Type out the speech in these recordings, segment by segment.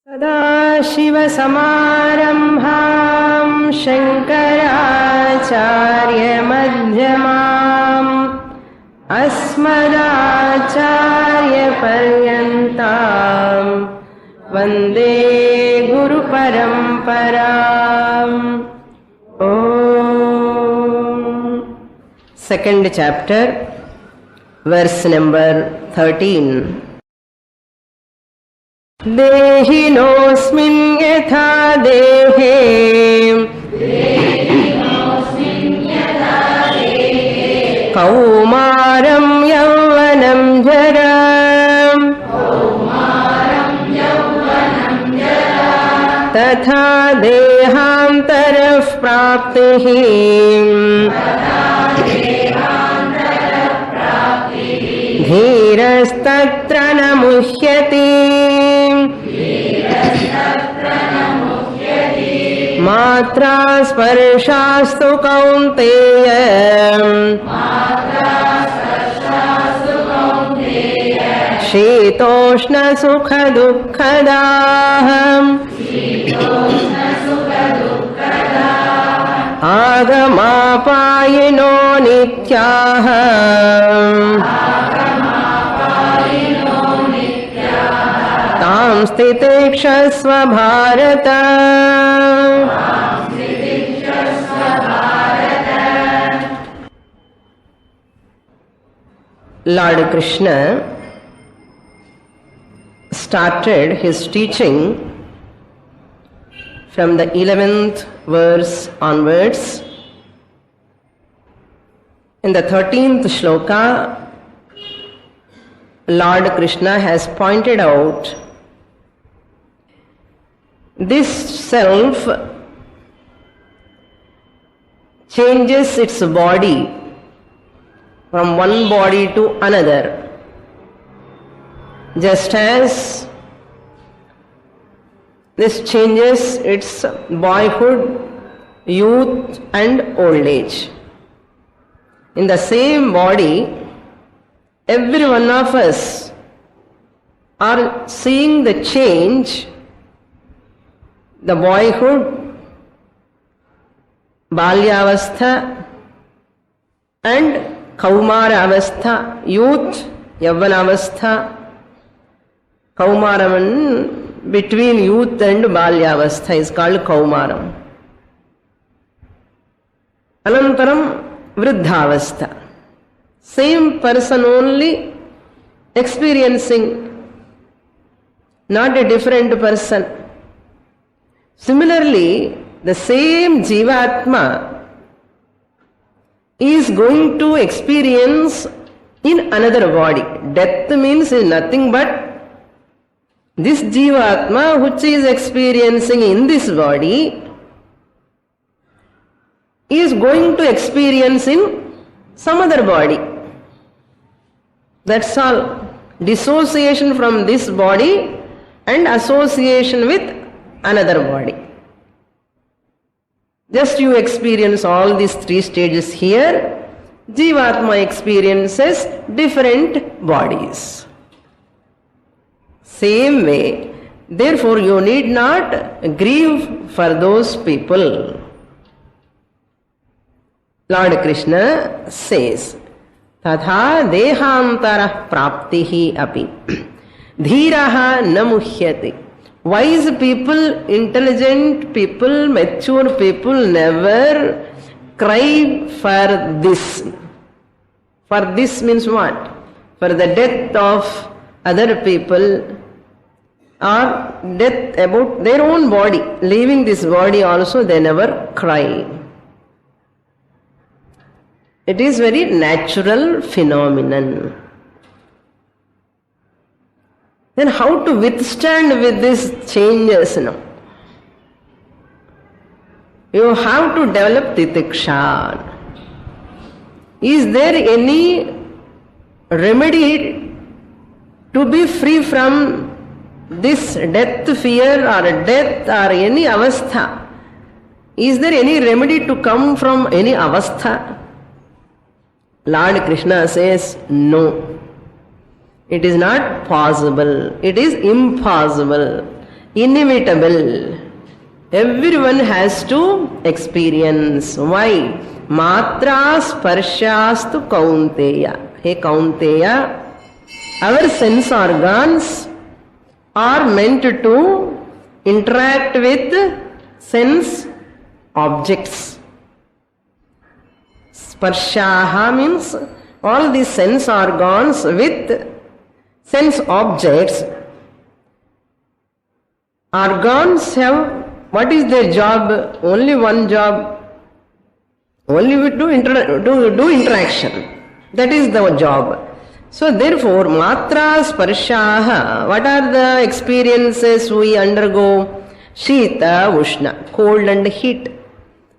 सदाशिवसमारम्भां शङ्कराचार्यमध्यमाम् अस्मदाचार्यपर्यन्तां वन्दे गुरुपरम्पराम्। Second chapter, verse number 13. देहिनोऽस्मिन् यथा देहे कौमारं यौवनं जरा तथा देहान्तरः प्राप्तिः धीरस्तत्र न मुह्यति मात्रा स्पर्शास्तु कौन्तेय शीतोष्ण सुख दुःखदाः आगमापायिनो नित्याः तां स्थितिक्षस्व Bharat. Lord Krishna started his teaching from the 11th verse onwards. In the 13th shloka, Lord Krishna has pointed out this self changes its body from one body to another, just as this changes its boyhood, youth and old age. In the same body, every one of us are seeing the change, the boyhood, balyavastha and kaumaravastha, youth, yavvanavastha. Kaumaram, between youth and balyavastha, is called kaumaram. Anantaram vriddhavastha. Same person only experiencing, not a different person. Similarly, the same Jivatma is going to experience in another body. Death means nothing but this Jivatma which is experiencing in this body is going to experience in some other body. That's all. Dissociation from this body and association with another body. Just you experience all these three stages here. Jivatma experiences different bodies. Same way, therefore you need not grieve for those people. Lord Krishna says, Tatha dehantarah praptihi api dhiraha na muhyati. Wise people, intelligent people, mature people never cry for this. For this means what? For the death of other people or death about their own body. Leaving this body also they never cry. It is very natural phenomenon. Then how to withstand with these changes now? You have to develop titiksha. Is there any remedy to be free from this death fear or death or any avastha? Is there any remedy to come from any avastha? Lord Krishna says, no. It is not possible. It is impossible. inevitable. Everyone has to experience. Why? Matra sparshastu kaunteya. Hey Kaunteya, our sense organs are meant to interact with sense objects. Sparshaha means all these sense organs with sense objects. Organs have, what is their job? Only one job. Only do interaction. That is the job. So therefore, matra sparshaha, what are the experiences we undergo? Shita, ushna, cold and heat.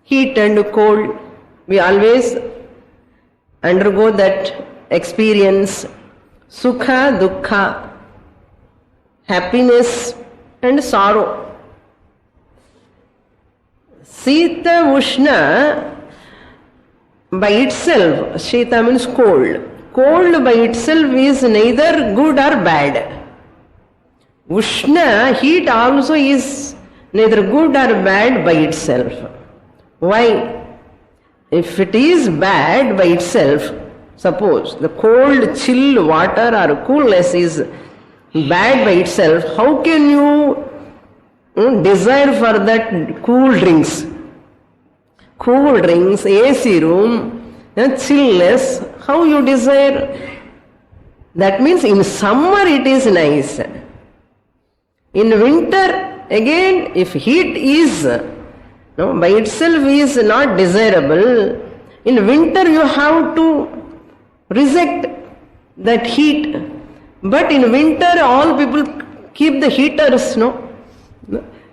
Heat and cold. We always undergo that experience. Sukha, dukkha, happiness and sorrow. Sita, ushna, by itself, Shita means cold. Cold by itself is neither good or bad. Ushna, heat also is neither good or bad by itself. Why? If it is bad by itself, suppose the cold, chill water or coolness is bad by itself, how can you desire for that cool drinks? Cool drinks, AC room, chillness, how you desire? That means in summer it is nice. In winter, again, if heat is by itself is not desirable, in winter you have to reject that heat. But in winter all people keep the heaters,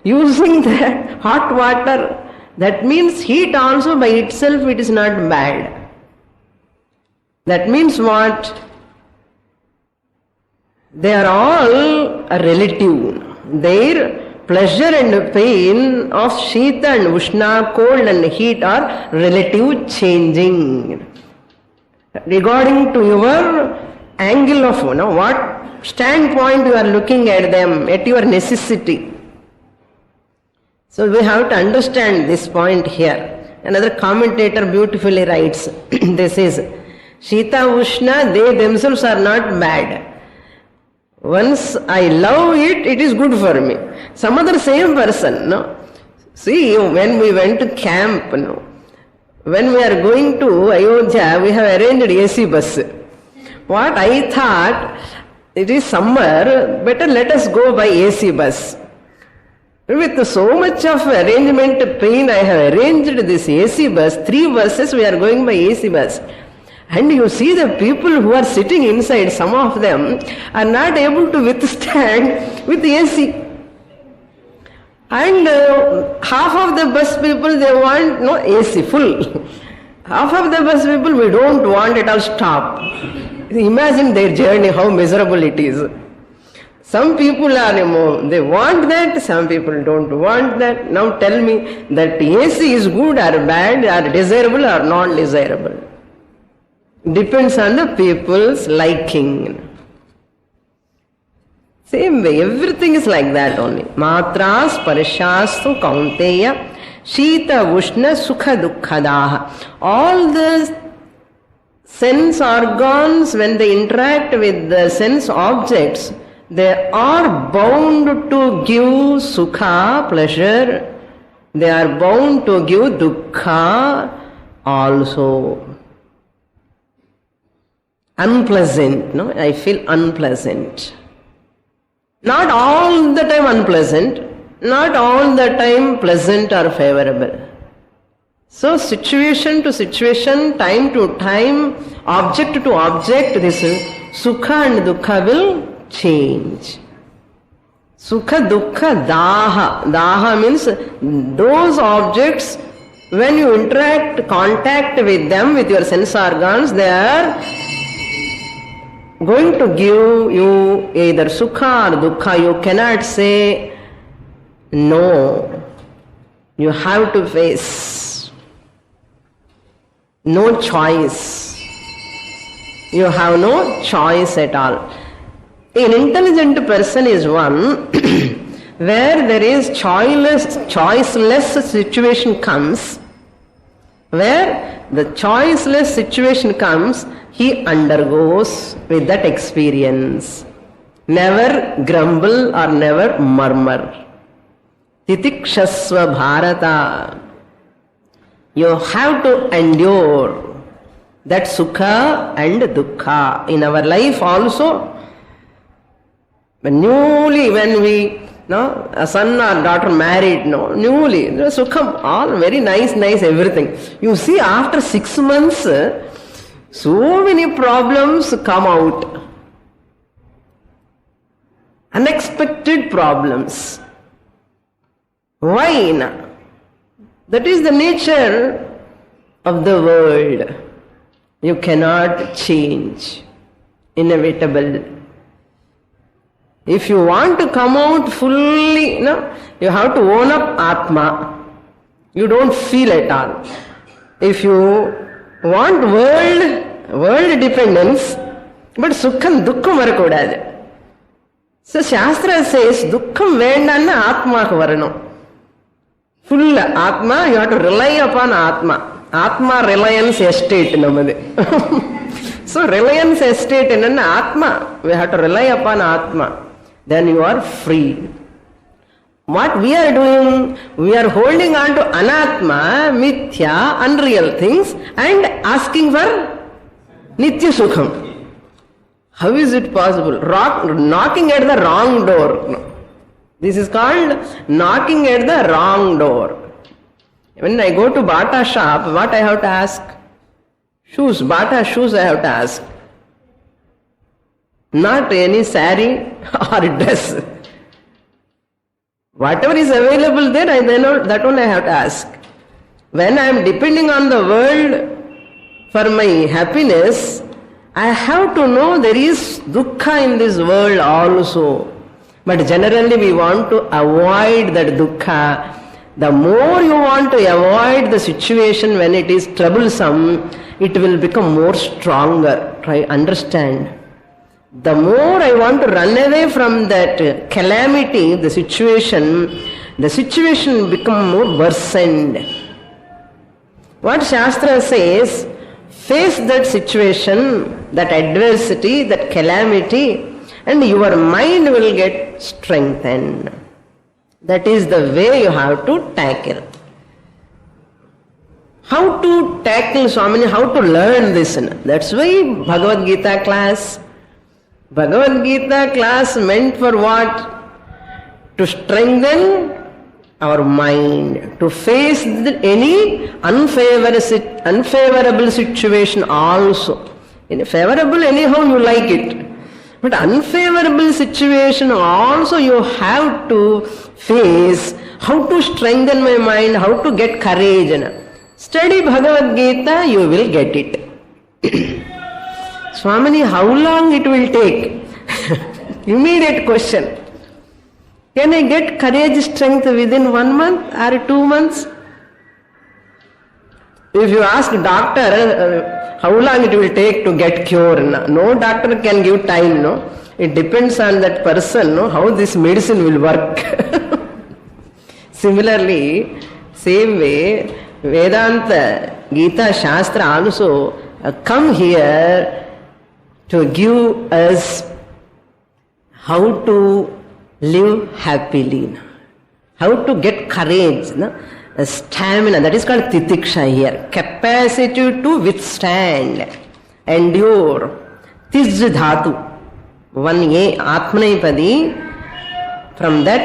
using the hot water. That means heat also by itself it is not bad. That means what? They are all relative. Their pleasure and pain of Shita and Ushna, cold and heat are relative changing. Regarding to your angle of what standpoint you are looking at them, at your necessity. So we have to understand this point here. Another commentator beautifully writes, this is, Shita, Ushna, they themselves are not bad. Once I love it, it is good for me. Some other same person, See, when we went to camp, when we are going to Ayodhya, we have arranged AC bus. What I thought, it is summer, better let us go by AC bus. With so much of arrangement pain, I have arranged this AC bus, 3 buses we are going by AC bus. And you see the people who are sitting inside, some of them are not able to withstand with AC. And half of the bus people, they want AC full. Half of the bus people, we don't want it all stop. Imagine their journey, how miserable it is. Some people are, they want that, some people don't want that. Now tell me that AC is good or bad, or desirable or non-desirable. Depends on the people's liking. Same way, everything is like that only. Matra sparshastu kaunteya shita ushna sukha dukkhadaha. All the sense organs, when they interact with the sense objects, they are bound to give sukha, pleasure. They are bound to give dukkha also. Unpleasant, I feel unpleasant. Not all the time unpleasant, not all the time pleasant or favorable. So situation to situation, time to time, object to object, this sukha and dukkha will change. Sukha, dukkha, daha. Daha means those objects, when you contact with them, with your sense organs, they are going to give you either sukha or dukkha. You cannot say no. You have to face. No choice. You have no choice at all. An intelligent person is one where there is choiceless situation comes, where the choiceless situation comes, he undergoes with that experience. Never grumble or never murmur. Titikshasva Bharata. You have to endure that sukha and dukkha. In our life also, when we, a son or daughter married, newly, sukham, all very nice, everything. You see, after 6 months, so many problems come out. Unexpected problems. Why? That is the nature of the world. You cannot change. Inevitable. If you want to come out fully, you have to own up Atma. You don't feel at all. If you want world dependence, but Sukham Dukkham varakodadu. So Shastra says, Dukkham vendanna Atma varanam. Full Atma, you have to rely upon Atma. Atma reliance estate namade. So reliance estate in an Atma, we have to rely upon Atma. Then you are free. What we are doing, we are holding on to Anatma, Mithya, unreal things and asking for Nitya Sukham. How is it possible? Knocking at the wrong door. This is called knocking at the wrong door. When I go to Bata shop, what I have to ask? Shoes, Bata shoes I have to ask. Not any sari or dress. Whatever is available there, that one I have to ask. When I am depending on the world for my happiness, I have to know there is dukkha in this world also. But generally we want to avoid that dukkha. The more you want to avoid the situation when it is troublesome, it will become more stronger. Try understand. The more I want to run away from that calamity, the situation become more worsened. What Shastra says, face that situation, that adversity, that calamity, and your mind will get strengthened. That is the way you have to tackle. How to tackle Swamini, how to learn this? That's why Bhagavad Gita class. Bhagavad Gita class meant for what? To strengthen our mind, to face any unfavorable situation also. In favorable, anyhow you like it. But unfavorable situation also you have to face. How to strengthen my mind, how to get courage. Study Bhagavad Gita, you will get it. Swamini, how long it will take? Immediate question. Can I get courage, strength within 1 month or 2 months? If you ask doctor how long it will take to get cure, no doctor can give time. No, it depends on that person. No, how this medicine will work. Similarly, same way, Vedanta, Gita, Shastra also come here to give us how to live happily, how to get courage, stamina. That is called titiksha here. Capacity to withstand, endure. Tij dhatu. 1a, Atmanepadi. From that,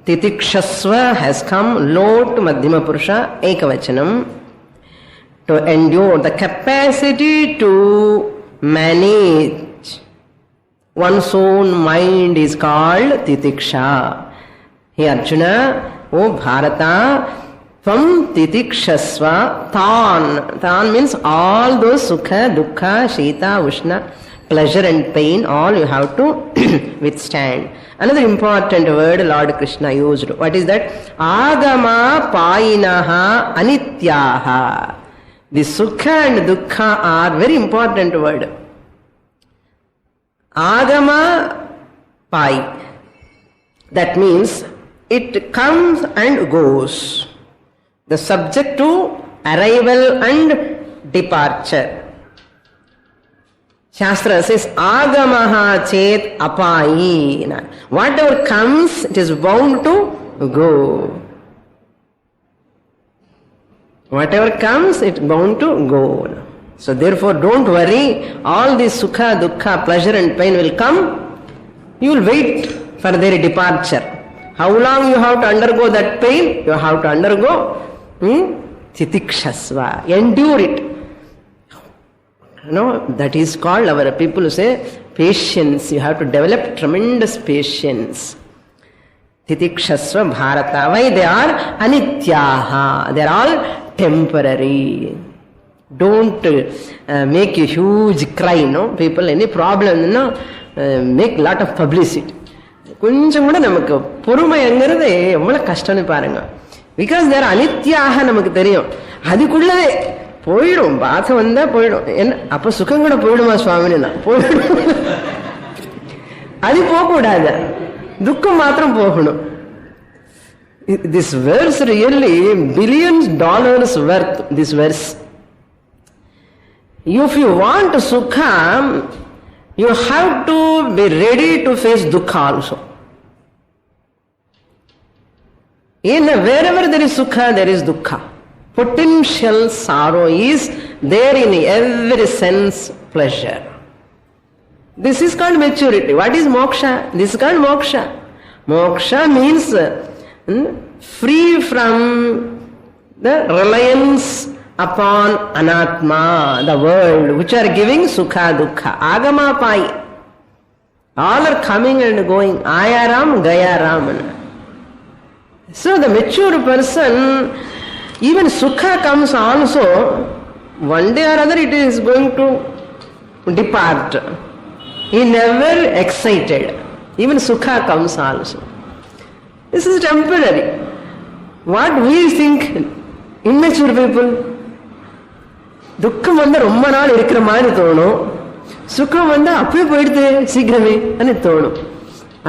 titikshasva has come, lot, madhyama purusha, ekavachanam. To endure, the capacity to manage one's own mind is called titiksha. Hey Arjuna, O Bharata, Tvam titikshasva tan. Tan means all those sukha, dukkha, shita, ushna, pleasure and pain, all you have to withstand. Another important word Lord Krishna used. What is that? Agama payinaha anityaha. The sukha and dukkha are very important word. Agama pai. That means it comes and goes. The subject to arrival and departure. Shastra says, agamaha chet apayi. Whatever comes, it is bound to go. Whatever comes, it is bound to go. So therefore, don't worry. All this sukha, dukkha, pleasure and pain will come. You will wait for their departure. How long you have to undergo that pain? You have to undergo titikshasva. Endure it. That is called, our people say, patience. You have to develop tremendous patience. Titikshasva bharata. Why they are anityaha? They are all temporary. Don't make a huge cry, people, any problem, make lot of publicity. கொஞ்சம் கூட நமக்கு பொறுமைங்கிறது எவ்வளவு கஷ்டம்னு பாருங்க. Because தேர் அனித்யாக நமக்கு தெரியும். அதுக்குள்ளவே போயிடும், பாசம் வந்தா போயிடும். என்ன அப்ப சுகம் கூட போயிடுமா சுவாமினா? போயிடும். அது போகக்கூடாது, துக்கம் மாத்திரம் போகணும். This verse really $billions worth, this verse. If you want sukha, you have to be ready to face dukkha also. Wherever there is sukha, there is dukkha. Potential sorrow is there in every sense pleasure. This is called maturity. What is moksha? This is called moksha. Moksha means free from the reliance upon anatma, the world, which are giving sukha, dukkha. Agama pai. All are coming and going. Ayaram, gayaram. So the mature person, even sukha comes also, one day or other it is going to depart. He never excited. Even sukha comes also. This is temporary. What we think, immature people, துக்கம் வந்தா ரொம்ப நாள் இருக்கிற மாதிரி தோணும், சுகம் வந்தா அப்படியே போயிடுது சீக்கிரமே అని தோணும்.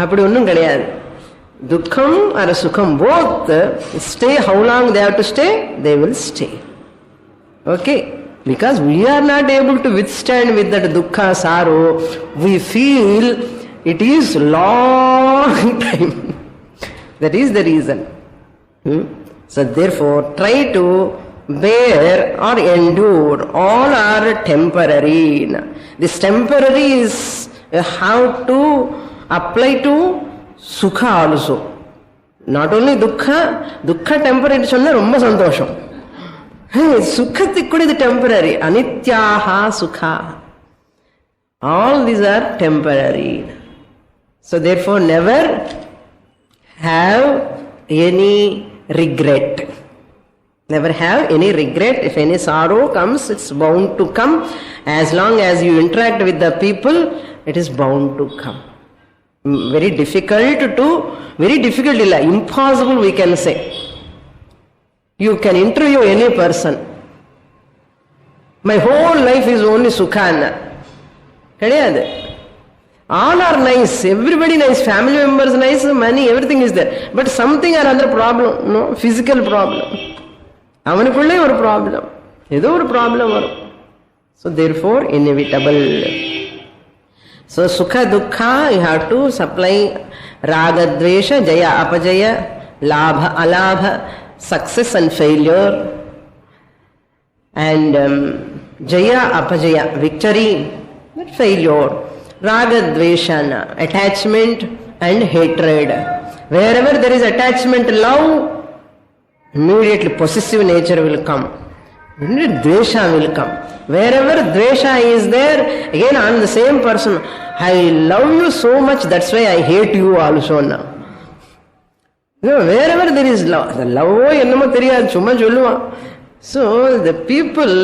அப்படி ஒன்றும் கிடையாது. துக்கம் or சுகம் both stay. How long they have to stay? They will stay. Okay? Because we are not able to withstand with that dukkha, sorrow. We feel it is long time. That is the reason. So therefore, try to bear or endure. All are temporary. This temporary is how to apply to sukha also. Not only dukkha, dukkha temporary சொன்னா ரொம்ப சந்தோஷம். சுக்கத்துக்கு கூட இது temporary. Anityaha sukha. All these are temporary. So therefore never have any regret. Never have any regret. If any sorrow comes, it's bound to come. As long as you interact with the people, it is bound to come. Very difficult, impossible we can say. You can interview any person. My whole life is only sukhana. All are nice, everybody nice, family members nice, money, everything is there. But something or other problem, physical problem. அவனுக்குள்ளே ஒரு problem, ஏதோ ஒரு problem வரும். So therefore inevitable. So sukha dukkha you have to supply raga dvesha, jaya apajaya, labha alabha, success and failure, and jaya apajaya, victory, failure, raga dvesha, attachment and hatred. Wherever there is attachment, love, immediately possessive nature will come. Dvesha will come. Wherever dvesha is there, again on the same person, I love you so much, that's why I hate you also now. Wherever there is love, the love ennamo theriyadu summa solluvan. So the people,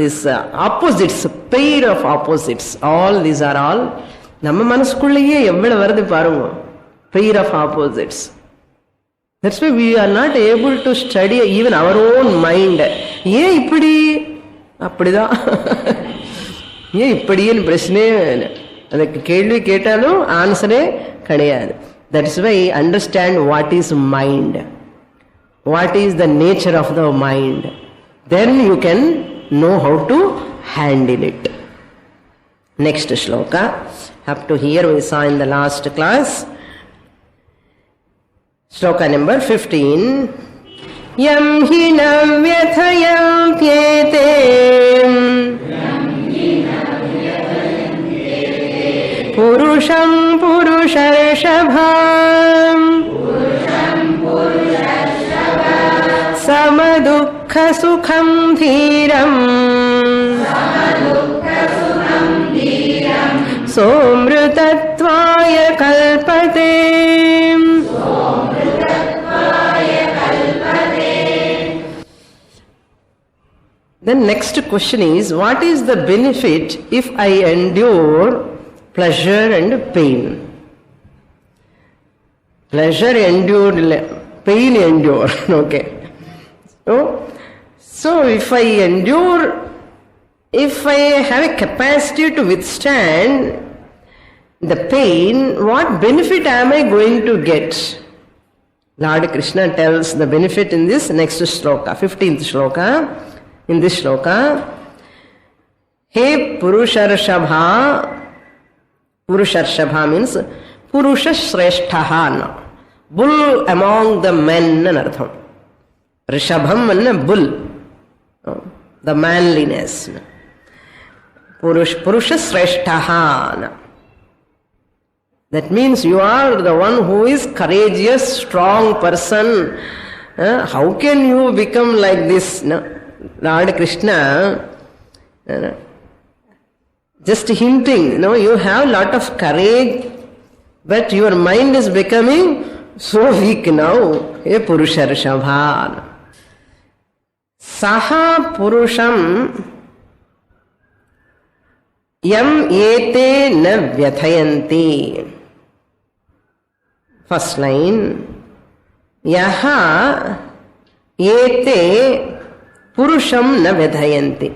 this opposites, pair of opposites, all these are all நம்ம மனசுக்குள்ளேயே எவ்வளவு வருது பாருங்க, pair of opposites. That's why we are not able to study even our own mind. ஏன் இப்படி அப்படிதான், ஏன் இப்படின்னு பிரச்சனையே, அதுக்கு கேள்வி கேட்டாலும் ஆன்சரே கிடையாது. That is why understand what is mind. What is the nature of the mind. Then you can know how to handle it. Next shloka. Up to here we saw in the last class. Shloka number 15. Yam hi na vyathayamtyete purusham purusharshabham samadukha sukham dhiram somrutatvaya kalpate. The next question is, what is the benefit if I endure pleasure and pain? Pleasure endured, pain endured. Okay. So if I endure, if I have a capacity to withstand the pain, what benefit am I going to get? Lord Krishna tells the benefit in this next shloka, 15th shloka. In this shloka, He Purusharshabha, Purusharshabha means Purusha Shresthaha, bull among the men, anartham. Rishabham and bull, the manliness. Purusha Shresthaha. That means you are the one who is courageous, strong person. How can you become like this? Lord Krishna just hinting, you have a lot of courage, but your mind is becoming so weak now. Hey Purusharshabha. Saha Purusham Yam Ete Na Vyathayanti. First line. Yaha Ete Purusham na vedhayanti.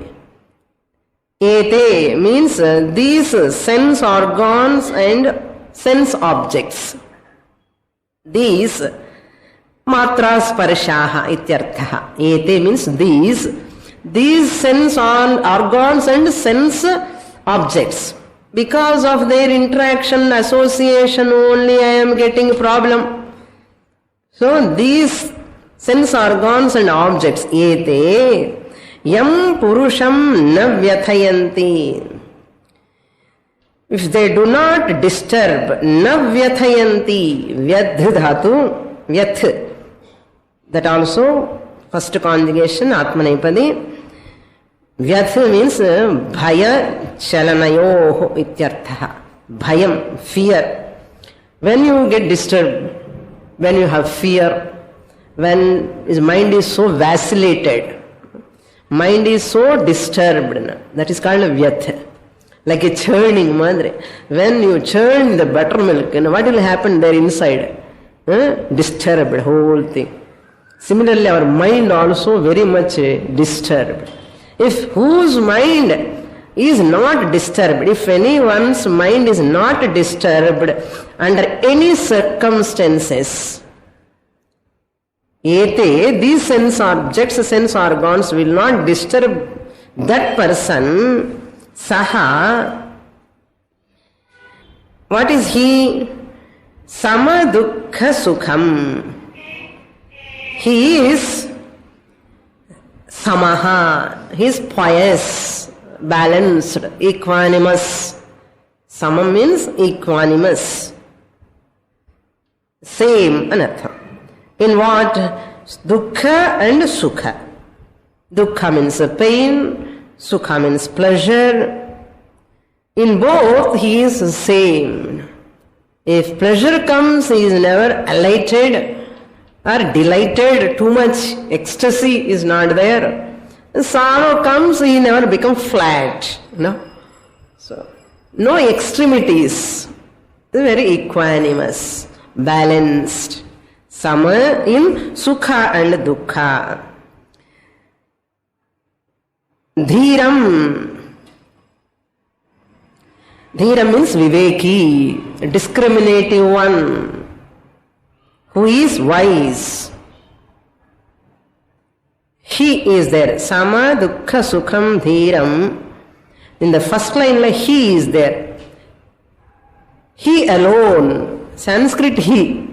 Ete means these sense organs and sense objects. These matras parshaha ityarthaha. Ete means these sense organs and sense objects. Because of their interaction, association only I am getting a problem. So these sense organs and objects, ete yam purusham na vyathayanti. If they do not disturb, na vyathayanti, vyadh dhatu, vyath. That also, first conjugation, atmanepadi. Vyath means bhaya chalanayoho ityarthaha. Bhayam, fear. When you get disturbed, when you have fear, when his mind is so vacillated, mind is so disturbed, that is called a vyatha. Like a churning, madre. When you churn the buttermilk, what will happen there inside? Disturbed, whole thing. Similarly, our mind also very much disturbed. If whose mind is not disturbed, if anyone's mind is not disturbed under any circumstances, ete, these sense objects, sense organs will not disturb that person. Saha, what is he? Samadukha sukham. He is samaha. He is pious, balanced, equanimous. Sama means equanimous. Same anartha. In what? Dukkha and sukha. Dukkha means pain, sukha means pleasure. In both he is the same. If pleasure comes, he is never elated or delighted, too much ecstasy is not there. Sorrow comes, he never becomes flat. So, no extremities. Very equanimous, balanced. Sama in sukha and dukkha. Dhiram. Dhiram means viveki, discriminative one. who is wise. He is there. Sama dukkha sukham dhiram. In the first line, he is there. He alone. Sanskrit he.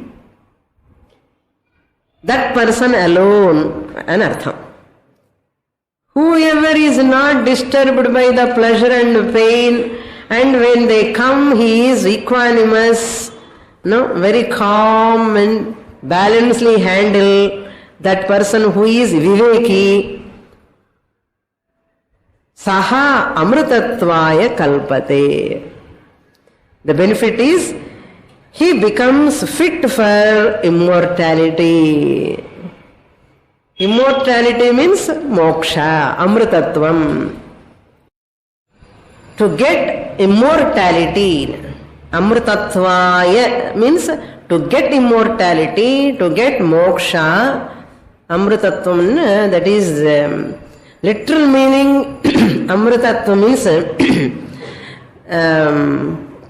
That person alone. Anartham. Whoever is not disturbed by the pleasure and pain, and when they come, he is equanimous, very calm and balancedly handle. That person who is viveki, saha amritatvaya kalpate. The benefit is, he becomes fit for immortality. Immortality means moksha, amritatvam. To get immortality, amritatvaya means to get immortality, to get moksha. Amritatvam, that is literal meaning. Amritatvam means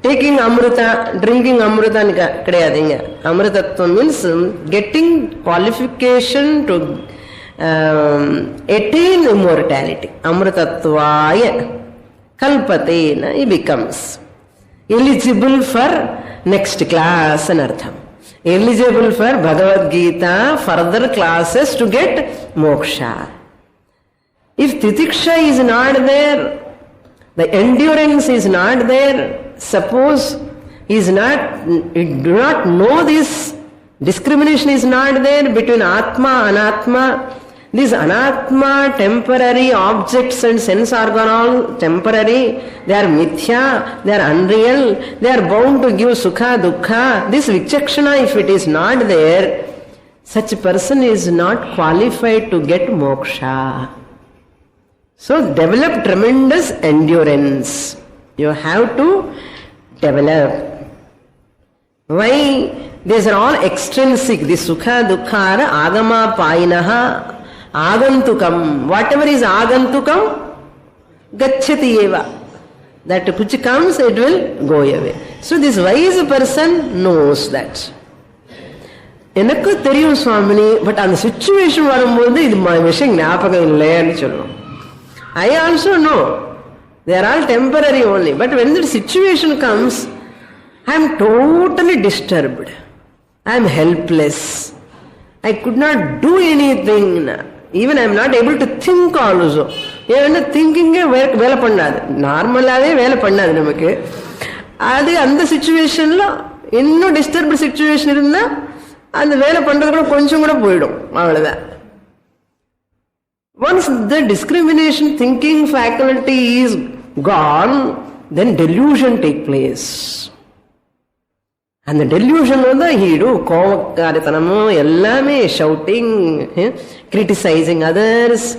taking amrita, drinking amrita. Amritatvam means getting qualification to attain immortality. Amritatvaya kalpate, he becomes eligible for next class anartham. Eligible for Bhagavad Gita, further classes to get moksha. If titiksha is not there, the endurance is not there, suppose he do not know this, discrimination is not there between Atma and Anatma. These Anatma, temporary objects and sense organ, all temporary, they are mithya, they are unreal, they are bound to give sukha, dukkha. This vichakshana, if it is not there, such a person is not qualified to get moksha. So develop tremendous endurance. You have to develop. Why? These are all extrinsic. The sukha, dukkha are agama painaha. Agantukam. Whatever is agantukam, gacchati eva. That which comes, it will go away. So this wise person knows that. Enakku theriyum Swamini, but on the situation varumbodhu idu vishayam gnapakam illanu solluvom. I also know. They are all temporary only. But when the situation comes, I am totally disturbed. I am helpless. I could not do anything. Even I am not able to think also. Even thinking vela pannadu. Normally vela pannadu namakku. Adi and situation la innu disturbed situation irundha and vela pandradhu kuda koncham kuda poidum. Avladha. Once the discrimination thinking faculty is gone, then delusion take place. And the delusion of the heedu, kovakkaritanamo, ellame, shouting, criticizing others,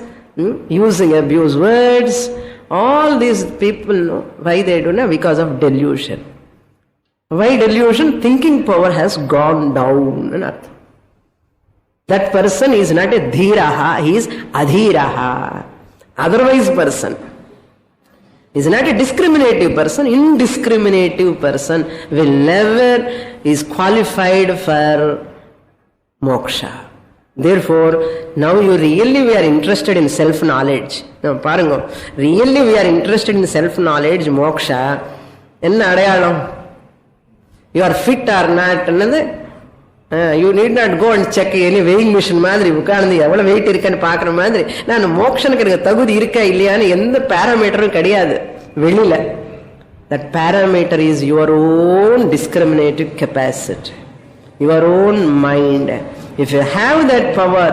using abuse words, all these people know why they do, because of delusion. Why delusion? Thinking power has gone down. That person is not a dhiraha, he is adhiraha. Otherwise person is not a discriminative person. Indiscriminative person will never is qualified for moksha. Therefore, now we are interested in self-knowledge. Now, parango, really we are interested in self-knowledge, moksha. Enna adayalam? You are fit or not? You need not go and check any weighing machine மாதிரி உட்கார்ந்து எவ்வளவு wait இருக்குன்னு பாக்குற மாதிரி நான் மோட்சனுக்கு எனக்கு தகுதி இருக்கா இல்லையான்னு எந்த பாராமீட்டரும் கிடையாது வெளியில. That parameter is your own discriminative capacity, your own mind. If you have that power,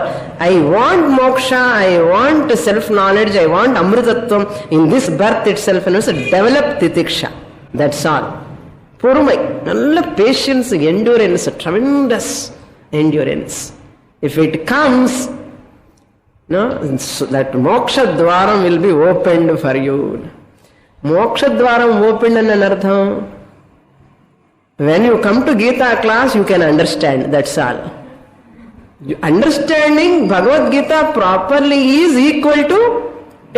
I want moksha, I want self-knowledge, I want amritattvam in this birth itself, and also develop titiksha. That's all. பொறுமை, நல்ல patience, endurance, tremendous endurance. If it comes, that moksha dwaram will be opened for you. Moksha dwaram opened in an artham. When you come to Gita class, you can understand, that's all. Understanding Bhagavad Gita properly is equal to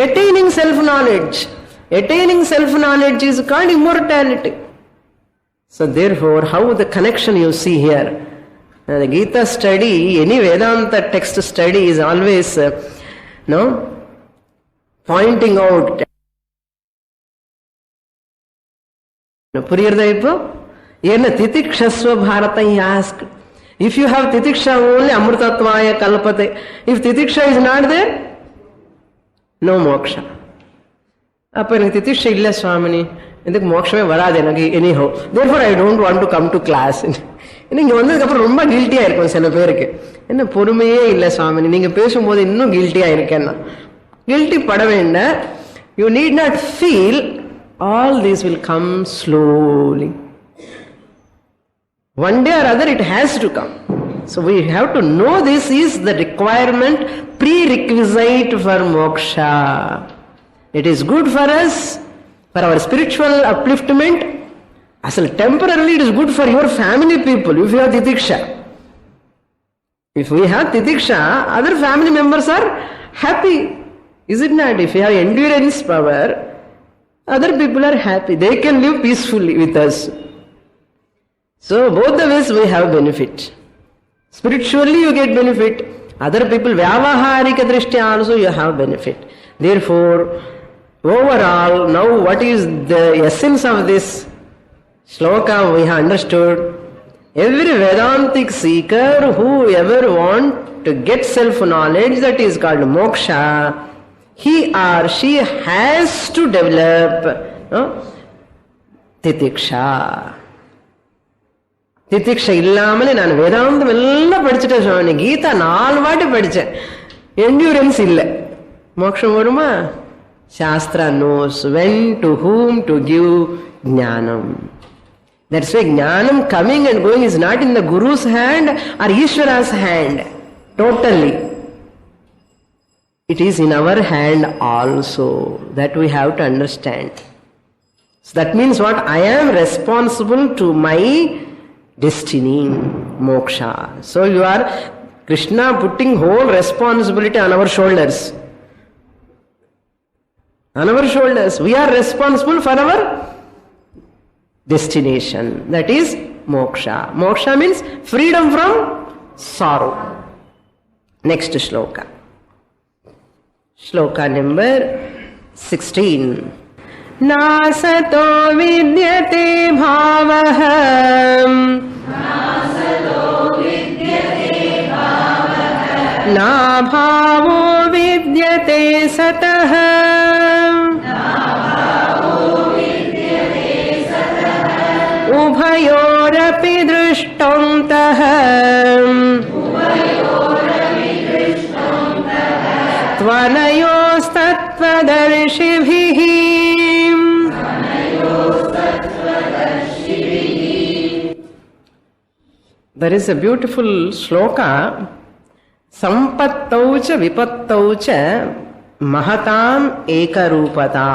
attaining self-knowledge. Attaining self-knowledge is called immortality. So therefore, how the connection you see here, The Gita study, any Vedanta text study is always pointing out. புரியுறதா இப்போ? என்ன திதிக்ஷஸ்வ பாரத he asked. If you have titiksha only, amrutatvaya kalpate. If titiksha is not there, no moksha. அப்ப எனக்கு திதிக்ஷா இல்ல சுவாமினி, எனக்கு மோட்சமே வராது எனக்கு anyhow. Therefore I don't want to come to class. இங்க வந்ததுக்கு அப்புறம் ரொம்ப கில்ட்டியா இருக்கும் சில பேருக்கு. என்ன பொறுமையே இல்ல சுவாமினி, நீங்க பேசும்போது இன்னும் கில்ட்டியா இருக்கேன்னா. கில்ட்டி பட வேண்டாம். You need not feel. All this will come slowly. One day or other it has to come. So we have to know this is the requirement, prerequisite for moksha. It is good for us, for our spiritual upliftment. Asal temporarily it is good for your family people if you have titiksha. If we have titiksha, other family members are happy. Is it not? If you have endurance power, other people are happy. They can live peacefully with us. So both the ways we have benefit. Spiritually you get benefit. Other people, vyavaharika drishtya also you have benefit. Therefore, overall, now what is the essence of this shloka we have understood? Every Vedantic seeker who ever want to get self-knowledge, that is called moksha, he or she has to develop titiksha. திதிக்ஷை இல்லாமலே நான் வேதாந்தம் எல்லாம் படிச்சுட்டேன் சுவாமி, கீதா 4 வாட்டி படிச்சேன், endurance இல்லை, மோட்சம் வருமா? Sastra knows when to whom to give jnanam. That's why jnanam coming and going is not in the Guru's hand or Ishvara's hand totally. It is in our hand also. That we have to understand. So that means what? I am responsible to my destiny, moksha. So you are Krishna putting whole responsibility on our shoulders. On our shoulders. We are responsible for our destination. That is moksha. Moksha means freedom from sorrow. Next shloka. Shloka number 16. नासतो विद्यते भावः नाभावो विद्यते सतः उभयोरपि दृष्टोऽन्तः त्वनयोस्तत्त्वदर्शिभिः. There is a beautiful shloka. Sampattau cha vipattau cha mahatam ekarupata.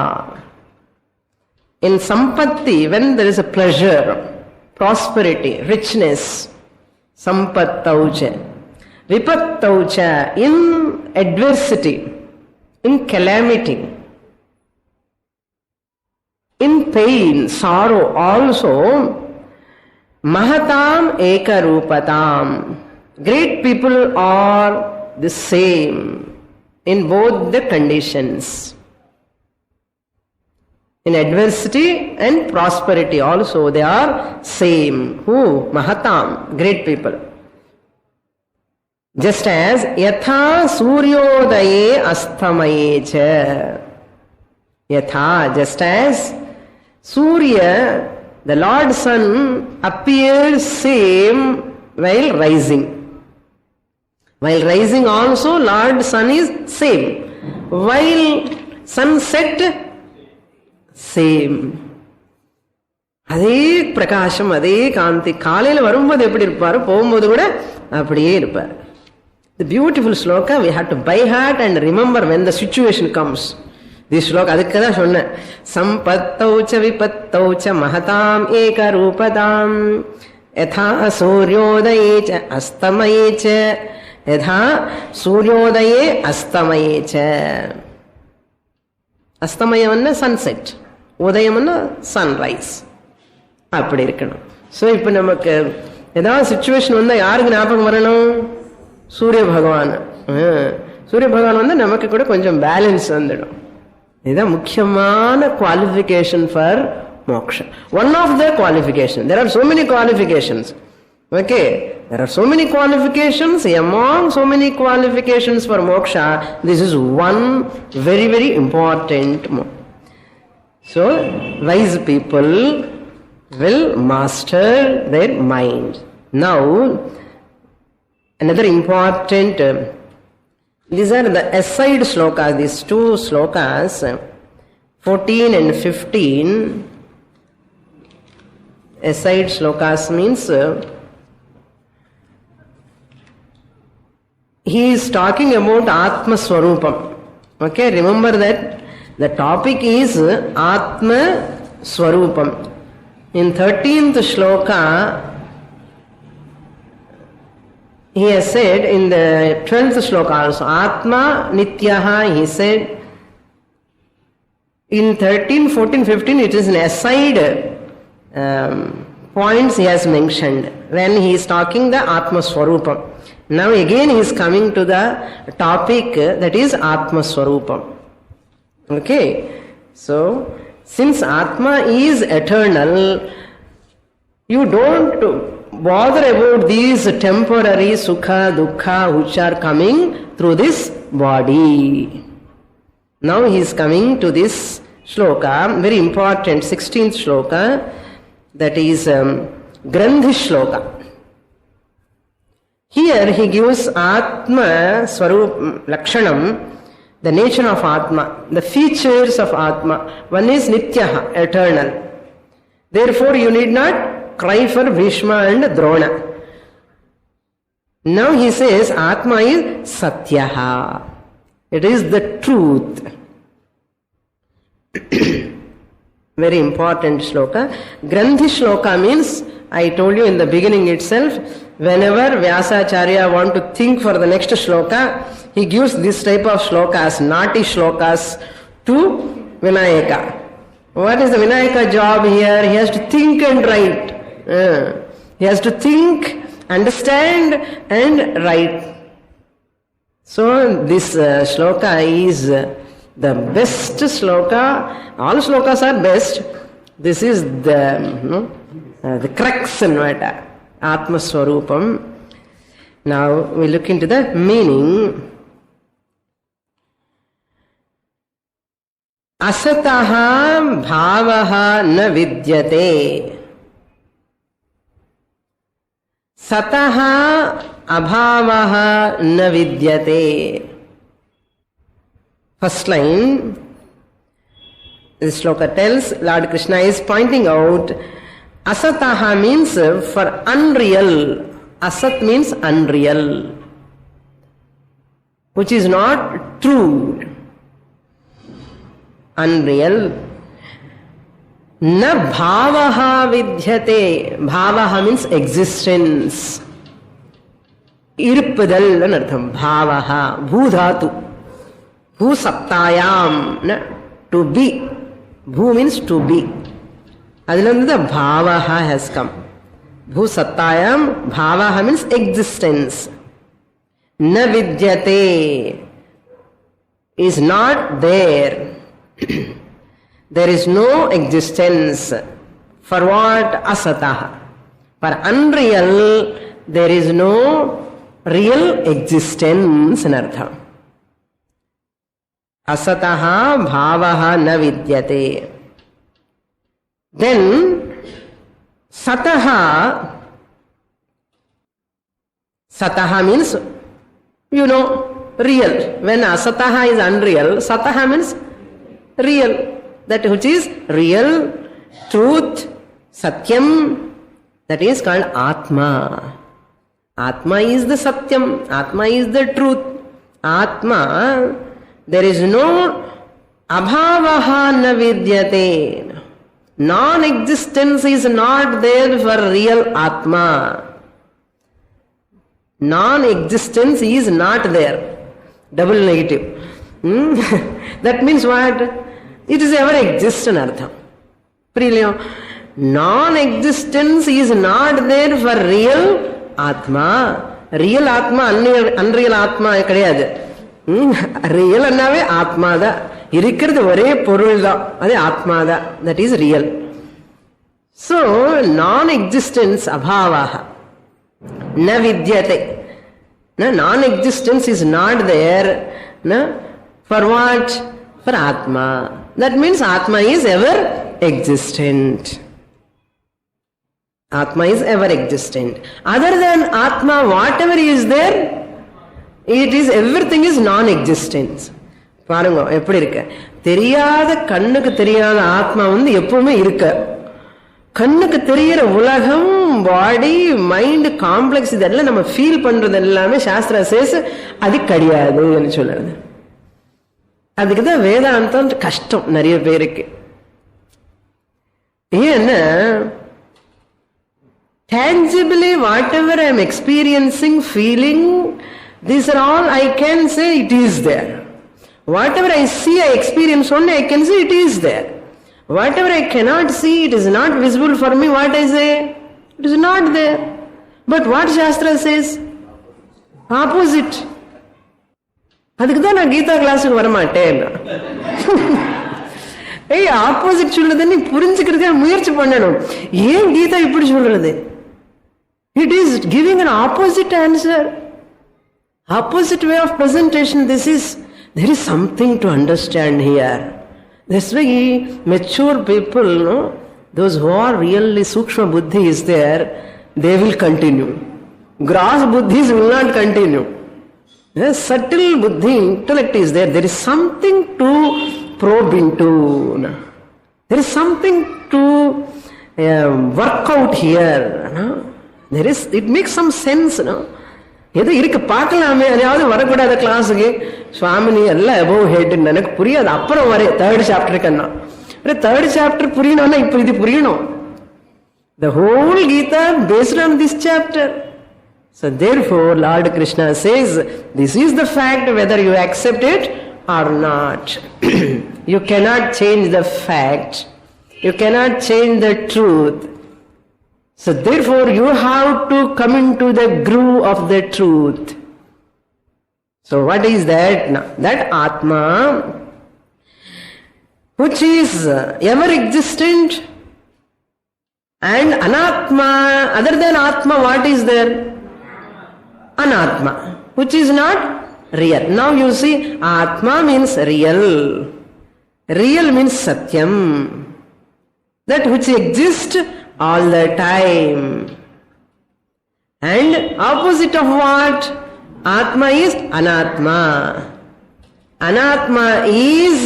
In sampatti, when there is a pleasure, prosperity, richness, sampattau cha. Vipattau cha, in adversity, in calamity, in pain, sorrow also, mahatam ekarupatam. Great people are the same in both the conditions. In adversity and prosperity also they are same. Who? Mahatam, great people. Just as yatha suryodaye astamaye cha. Yatha, just as Surya, the Lord Sun, appears same while rising. While rising also Lord Sun is same. While sunset, same. அதே பிரகாசம், அதே காந்தி. காலையில் வரும்போது எப்படி இருப்பாரு, போகும்போது கூட அப்படியே இருப்பார். The beautiful sloka we have to by heart and remember when the situation comes. This sloka அதுக்கு தான் சொன்னேன். சம்பத்தௌ ச விபத்தௌ ச மஹதாம் ஏகரூபதாம் யதா சூர்யோதயே ச அஸ்தமயே ச யதா சூர்யோதயே அஸ்தமயே ச. அஸ்தமயம்னா சன்செட், உதயம்னா சன்ரைஸ். அப்படி இருக்கணும். ஸோ இப்போ நமக்கு ஏதாவது சிச்சுவேஷன் வந்தா யாருக்கு ஞாபகம் வரணும்? சூரிய பகவான். சூரிய பகவான் வந்து நமக்கு கூட கொஞ்சம் பேலன்ஸ் வந்துடும். இதுதான் முக்கியமான qualification for moksha. One of the qualifications. There are so many qualifications. Okay, there are so many qualifications. Among so many qualifications for moksha, this is one very, very important. So, wise people will master their mind. Now, another important, these are the aside slokas, these two slokas, 14 and 15. Aside slokas means he is talking about Atma Swarupam. Okay, remember that the topic is Atma Swarupam. In 13th shloka, he has said, in the 12th shloka also, Atma Nityaha, he said. In 13, 14, 15, it is an aside points he has mentioned when he is talking the Atma Swarupam. Now again he is coming to the topic that is Atma Swarupam. Okay, so since Atma is eternal, you don't bother about these temporary sukha, dukkha which are coming through this body. Now he is coming to this shloka, very important, 16th shloka, that is Grandhi shloka. Here he gives Atma Swarup Lakshanam, the nature of Atma, the features of Atma. One is Nityaha, eternal. Therefore you need not cry for Bhishma and Drona. Now he says Atma is Satyaha. It is the truth. Very important shloka. Grandhi shloka means, I told you in the beginning itself, whenever Vyasacharya want to think for the next shloka, he gives this type of shlokas, naughty shlokas to Vinayaka. What is the Vinayaka job here? He has to think and write. He has to think, understand and write. So this shloka is the best shloka. All shlokas are best. This is the crux in matter. Atma Swarupam. Now we look into the meaning. Asataha bhavaha na vidyate. Sataha abhavaha na vidyate. First line, this shloka tells, Lord Krishna is pointing out, Asataha means for unreal. Asat means unreal, which is not true. Unreal. Na bhavaha vidyate. Bhavaha means existence. Irpadal anartham. Bhavaha. Bhudhatu. Bhu saptayam. To be. Bhu means to be. Adilanda the bhavaha has come. Bhu sattayam, bhavaha means existence. Na vidyate is not there. There is no existence. For what? Asataha. For unreal, there is no real existence in artha. Asataha bhavaha na vidyate. Then Sataha means, real. When Asataha is unreal, Sataha means real. That which is real, truth, Satyam, that is called Atma. Atma is the Satyam. Atma is the truth. Atma, there is no Abhavaha na vidyate. Non-existence is not there for real Atma. Non-existence is not there. Double negative. That means what? It is ever exist in artham. Non-existence is not there for real Atma. Real Atma, unreal Atma கிடையாது. Real அண்ணாவே ஆத்மா தான், இருக்கிறது ஒரே பொருள் தான், அது ஆத்மா தான், that is real. So non existence அபாவாக ந வித்யதே. Non existence is not there for what? For ஆத்மா. தட் மீன்ஸ் ஆத்மா is ever existent. Atma is ever existent. Other than Atma, whatever is there, it is, everything is non-existence. பாருங்க எப்படி இருக்க. தெரியாத, கண்ணுக்கு தெரியாத ஆத்மா எப்பவுமே இருக்க. கண்ணுக்கு தெரிகிற உலகம், பாடி, மைண்ட், காம்ப்ளெக்ஸ், இதெல்லாம் நம்ம ஃபீல் பண்றது எல்லாமே சாஸ்திரா சேஸ் அது கிடையாதுன்னு சொல்லுறது. அதுக்குதான் வேதாந்தம் கஷ்டம் நிறைய பேருக்கு. ஏன்னா tangibly whatever I am experiencing, feeling, these are all I can say it is there. Whatever I see, I experience only, I can say it is there. Whatever I cannot see, it is not visible for me, what I say, it is not there. But what Shastra says? Opposite. அதுக்குதான் நான் கீதா கிளாஸுக்கு வரமாட்டேன். Opposite சொல்றது நீ புரிஞ்சுக்கிறதுக்கு முயற்சி பண்ணணும். ஏன் கீதா இப்படி சொல்றது? It is giving an opposite answer, opposite way of presentation. There is something to understand here. That's why mature people, those who are really sukshma buddhi is there, they will continue. Gross buddhis will not continue. Subtle buddhi, intellect is there. There is something to probe into. There is something to work out here. It makes some sense. எது இருக்கு பார்க்கலாமே, அதாவது வரக்கூடாத கிளாஸுக்கு சுவாமினி எல்லாம் above ஹெட்னு எனக்கு புரியாது. அப்புறம் வர தேர்ட் சாப்டருக்குன்னா தேர்ட் சாப்டர் புரியணும்னா இப்ப இது புரியணும். The whole Gita based on this chapter. So therefore Lord Krishna says this is the fact whether you accept it or not. You cannot change the fact. You cannot change the truth. So therefore you have to come into the groove of the truth. So what is that? That Atma, which is ever existent, and Anatma, other than Atma, what is there? Anatma, which is not real. Now you see, Atma means real. Real means Satyam. That which exists all the time. And opposite of what? Atma is Anatma. Anatma is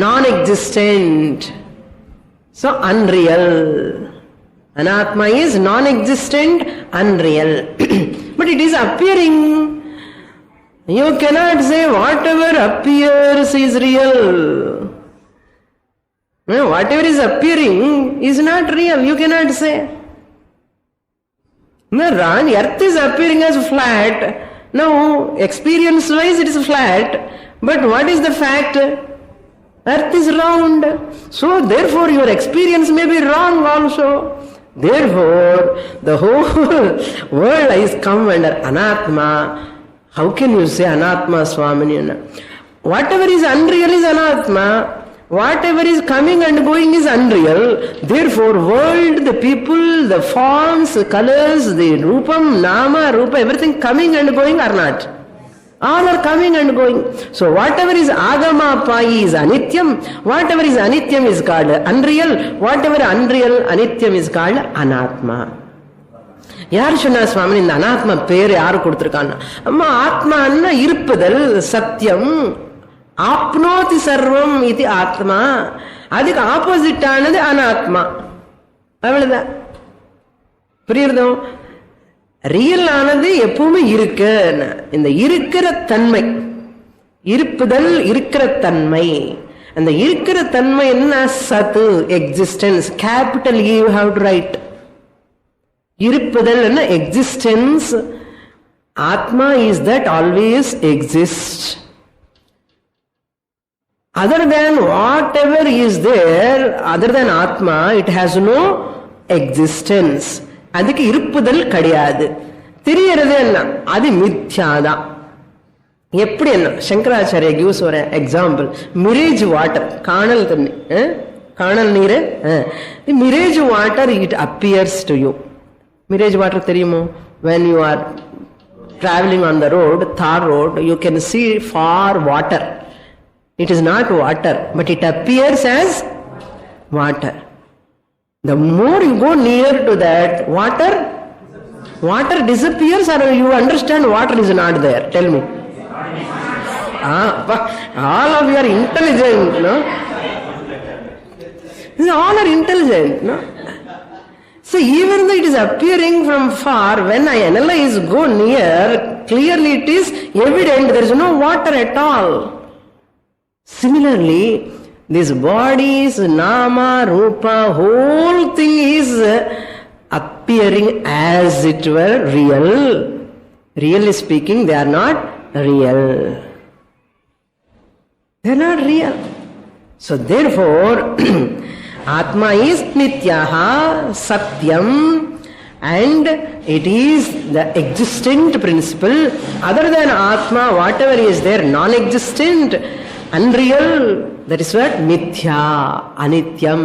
non-existent. So unreal. Anatma is non-existent, unreal. But it is appearing. You cannot say whatever appears is real. Whatever is appearing is not real. You cannot say. Earth is appearing as flat. Now, experience-wise it is flat. But what is the fact? Earth is round. So, therefore, your experience may be wrong also. Therefore, the whole world is come under Anatma. How can you say Anatma, Swamini? Whatever is unreal is Anatma. Whatever is coming and going is unreal. Therefore, world, the people, the forms, the colors, the rupam, nama, rupa, everything coming and going are not. All are coming and going. So whatever is agama payi is anityam. Whatever is anityam is called unreal. Whatever unreal, anityam is called anatma. யார் சொன்னா சுவாமி இந்த அனாத்மா பேர் யாரு கொடுத்திருக்கான்னா? அம்மா ஆத்மான்னா இருப்புதல், சத்தியம். ஆப்னோதி சர்வம் இது ஆத்மா. அதுக்கு ஆப்போசிட் ஆனது அனாத்மா. அவ்வளவுதான். புரியுறதோ? ரியல் ஆனது எப்பவுமே இருக்கு. இந்த இருக்கிற தன்மை, இருப்புதல், இருக்கிற தன்மை. அந்த இருக்கிற தன்மை என்ன? சத்து, existence. Capital you have to write. இருப்புதல் என்ன? Existence. Atma is that always exist. Other than whatever is there, other than Atma, it has no existence. அதுக்கு இருப்புதல் கிடையாது. தெரியறது என்ன? அது மித்யாதான். எப்படி என்ன? சங்கராச்சாரிய gives ஒரு எக்ஸாம்பிள். மிரேஜ் வாட்டர், காணல் தண்ணி, காணல் நீர். Mirage water, it appears to you. Mirage water தெரியுமோ? When you are traveling on the road, Thar road, you can see far water. It is not water, but it appears as water. The more you go near to that water disappears, or you understand water is not there. Tell me. All of you are intelligent, no? All are intelligent, no? So even though it is appearing from far, when I analyze, go near, clearly it is evident there is no water at all. Similarly, this bodies, nama, rupa, whole thing is appearing as it were real. Really speaking, they are not real. They are not real. So therefore, Atma is Nityaha, Satyam, and it is the existent principle. Other than Atma, whatever is there, non-existent, unreal, that is what? Mithya, Anityam.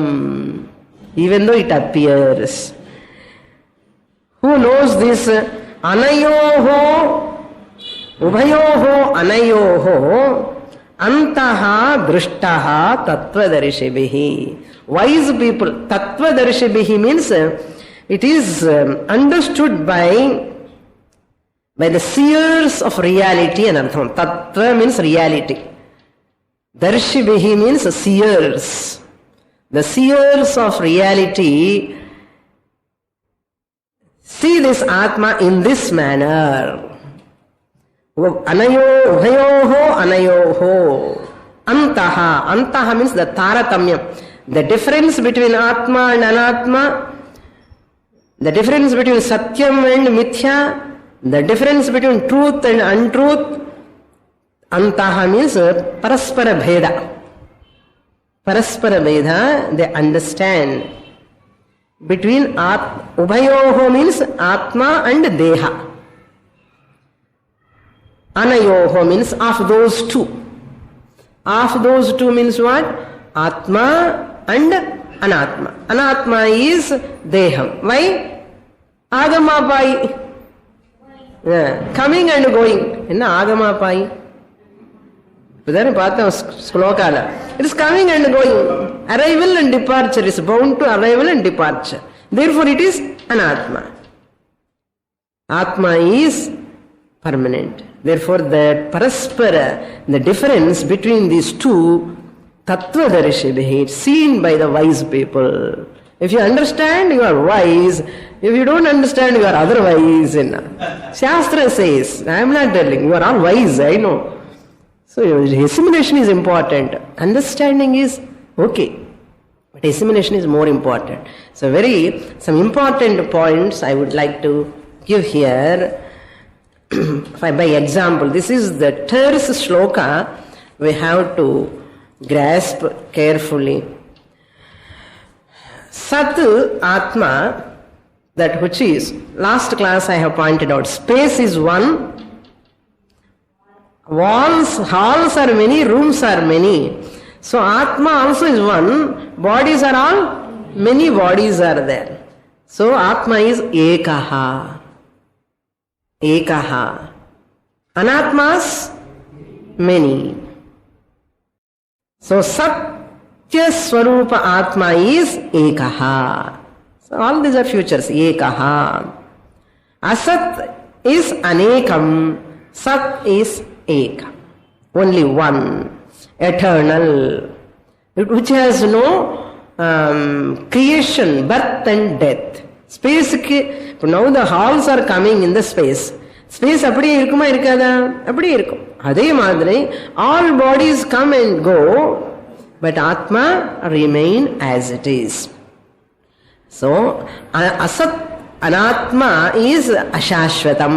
Even though it appears. Who knows this? Anayoho, Ubhayoho, Anayoho, Antaha, Drishtaha, Tattvadarshibihi. Wise people, Tattvadarshibihi means it is understood by the seers of reality and Artham. Tattva means reality. Darshibihi means seers. The seers of reality see this Atma in this manner. Anayoho, Anayoho. Antaha. Antaha means the Taratamyam. The difference between Atma and Anatma, the difference between Satyam and Mithya, the difference between truth and untruth. Antaha means Paraspara Bheda. Paraspara Bheda, they understand. Between Ubhayoho means Atma and Deha. Anayoho means of those two. Of those two means what? Atma and Anatma. Anatma is Deham. Why? Agamapai. Coming and going. Enna Agamapai? It is coming and going. Arrival and departure is bound to arrival and departure. Therefore it is Anatma. Atma is permanent. Therefore the Paraspara, the difference between these two, Tattvadarshibihi, it's seen by the wise people. If you understand, you are wise. If you don't understand, you are otherwise. Shastra says, I am not telling, you are all wise, I know. So assimilation is important. Understanding is okay. But assimilation is more important. So some important points I would like to give here. By example, this is the terse shloka we have to grasp carefully. Sat Atma, that which is, last class I have pointed out, space is one, halls are many, rooms are many. So Atma also is one, bodies are all, many bodies are there. So Atma is Ekaha. Ekaha. Anatmas, many. So Satya Swarupa Atma is Ekaha. So all these are futures. Ekaha. Asat is Anekam. Sat is Eka. Only one. Eternal. Which has no creation, birth and death. Space, now the halls are coming in the space. Space அப்படியே இருக்குமா இருக்காதா? அப்படியே இருக்கும். அதே மாதிரி all bodies come and go, but Atma remain as it is. So Asat Anatma is Ashashvatam.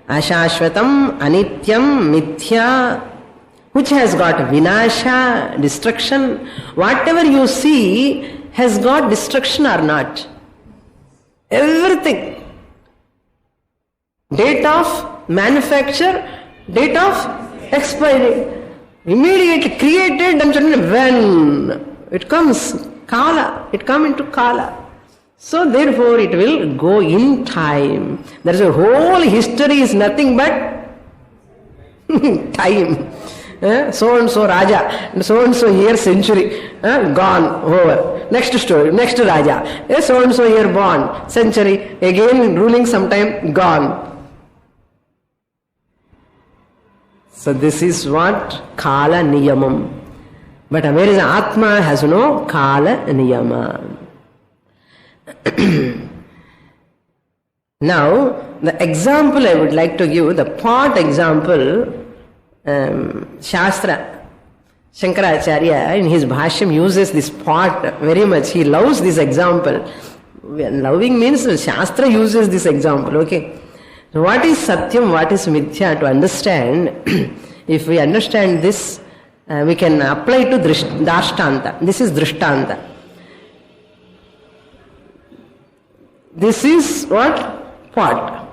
Ashashvatam, Anityam, Mithya, which has got vinasha, destruction. Whatever you see has got destruction or not. Everything. Date of manufacture, date of expiry. Immediately created and when it comes, kala, it comes into kala. So therefore it will go in time. There is a whole history is nothing but time. So and so Raja, and so year century, gone, over. Next story, next Raja, so and so year born, century, again ruling sometime, gone. So this is what Kala Niyamam. But whereas Atma has no Kala Niyama. Now, the example I would like to give, the pot example, Shastra, Shankaracharya in his Bhashyam uses this pot very much. He loves this example. Loving means Shastra uses this example, okay. So what is Satyam, what is Mithya? To understand, if we understand this, we can apply to Dashtanta. This is Drishtanta. This is what? Pot.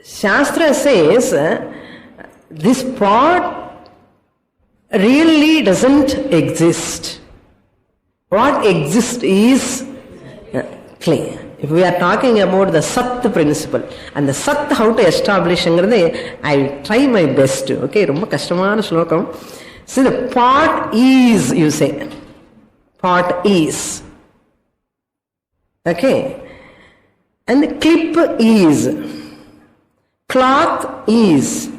Shastra says this pot really doesn't exist. What exists is clay. If we are talking about the Sat principle, and the Sat how to establish, I will try my best. Okay, romba kashtamana shlokam. See, the pot is, you say. Pot is. Okay. And the clip is. Cloth is.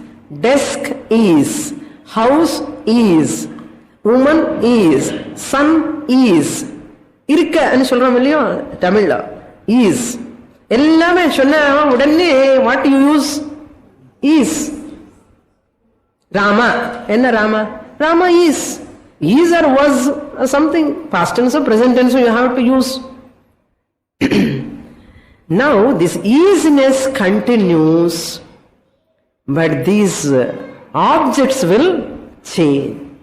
Desk is. House is. Woman is. Sun is. Irka anu solram illaya Tamil la. Is. Ellame sonna udanne what you use? Is. Rama. Enna Rama? Rama is. Is or was or something. Past tense or present tense you have to use. Now this isness continues, but these objects will change.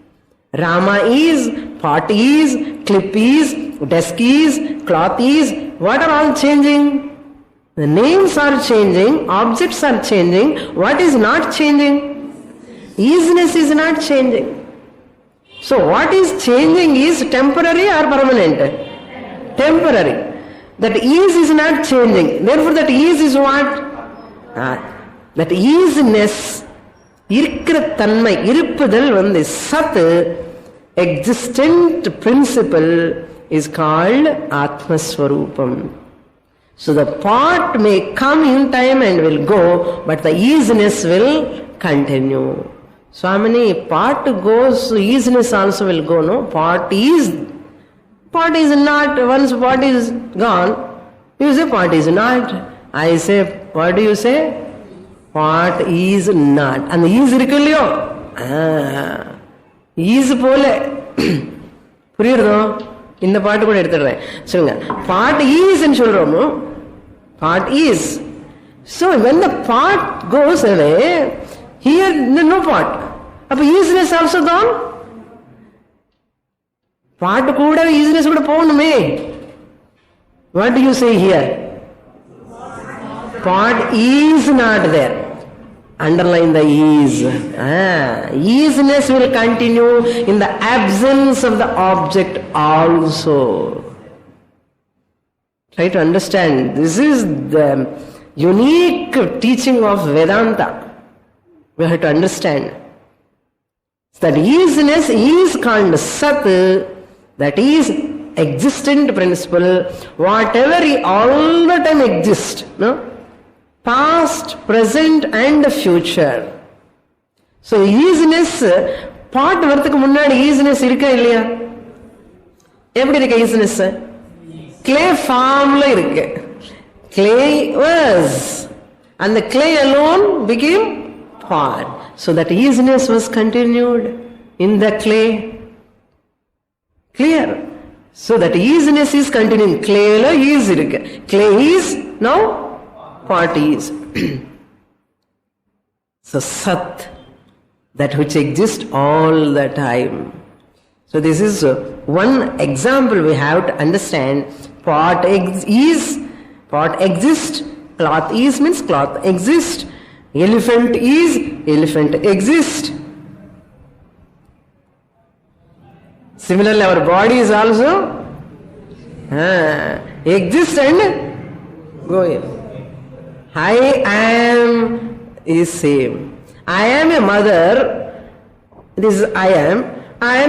Rama is, pot is, clip is, desk is, cloth is. What are all changing? The names are changing, objects are changing. What is not changing? Isness is not changing. So what is changing is temporary or permanent? Temporary. That is not changing. Therefore that is what? That isness, irkra tanmai, irupudal வந்து sat, existent principle is called Atmaswarupam. So the pot may come in time and will go, but the isness will continue. Swamini, pot goes, isness also will go, no? Pot is not, once pot is gone, you say pot is not. I say, what do you say? Pot is not. And the is irukilliyo? Is pole. Puriyurdo? இந்த பாட்டு கூட எடுத்துடுறேன் சொல்லுங்க. Part is ன்னு சொல்றோமோ, part is. So when the part goes away, here no part. அப்ப isness also gone. Part கூட isness கூட போகணுமே. What do you say here? Part is not there. Underline the is. Isness will continue in the absence of the object also. Try to understand. This is the unique teaching of Vedanta. We have to understand. That isness is called Sat, that is existent principle. Whatever all the time exists, no? Past, present and future. So isness, part வரதுக்கு முன்னாடி isness இருக்கா இல்லையா? எப்படி இருக்கு isness? Clay formல இருக்கு. Clay was, and the clay alone became pot. So that isness was continued in the clay. Clear? So that isness is continuing. Clay la is இருக்கு. Clay is now pot is. So Sat, that which exists all the time. So this is one example we have to understand. Pot exists, cloth is means cloth exists, elephant is, elephant exists. Similarly, our body is also exist and go in. I am is same. I am a mother, this is I am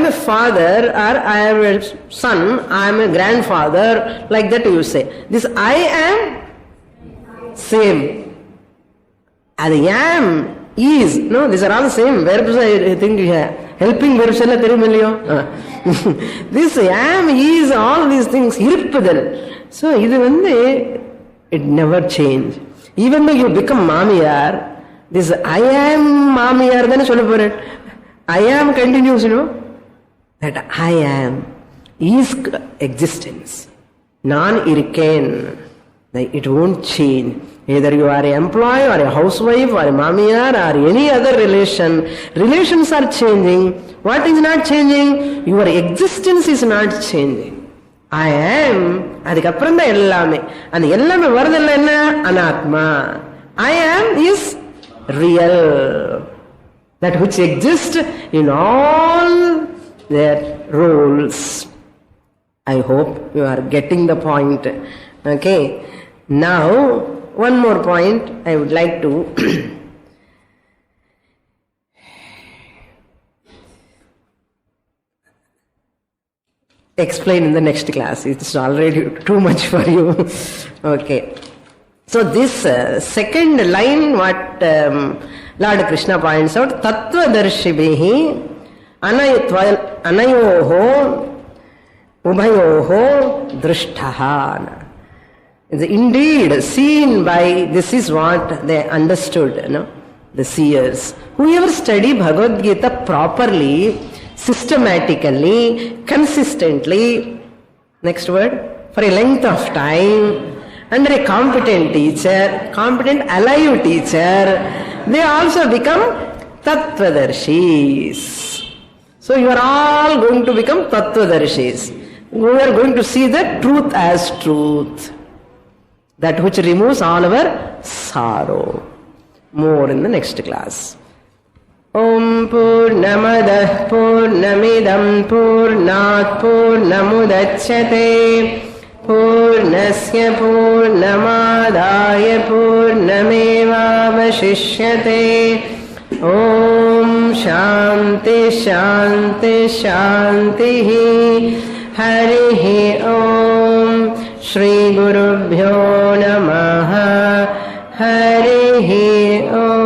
a father, or I am a son, I am a grandfather, like that you say. This I am, same. And am, is, no, these are all the same verbs. I think helping verbs alla theriyumilliyo. This am, is, all these things iruppadal. So it never change. Even though you become mamiyar, this I am mamiyar then solla poren. I am continues, that I am is existence. Non-irken. It won't change. Either you are an employee or a housewife or a mamiyar or any other relation. Relations are changing. What is not changing? Your existence is not changing. I am, adikapram da ellame. And ellame varadella enna? Anatma. I am is real. That which exists in all their roles. I hope you are getting the point. Okay. Now, one more point I would like to explain in the next class. It's already too much for you. Okay. So this second line, what Lord Krishna points out, Tattvadarshibhihi anayoho ubhayoho drishtaha. Indeed, seen by, this is what they understood, the seers. Whoever study Bhagavad Gita properly, systematically, consistently, next word, for a length of time, under a competent teacher, competent alive teacher, they also become Tattvadarshis. So you are all going to become Tattvadarshis. We are going to see the truth as truth. That which removes all our sorrow. More in the next class. Om Purnamadah Purnamidam Purnat Purnamudachyate Purnasya Purnamadaya Purnamevavashishyate. Om Shanti Shanti Shanti Harihi Om Shri Gurubhyo Namaha. Harihi Om.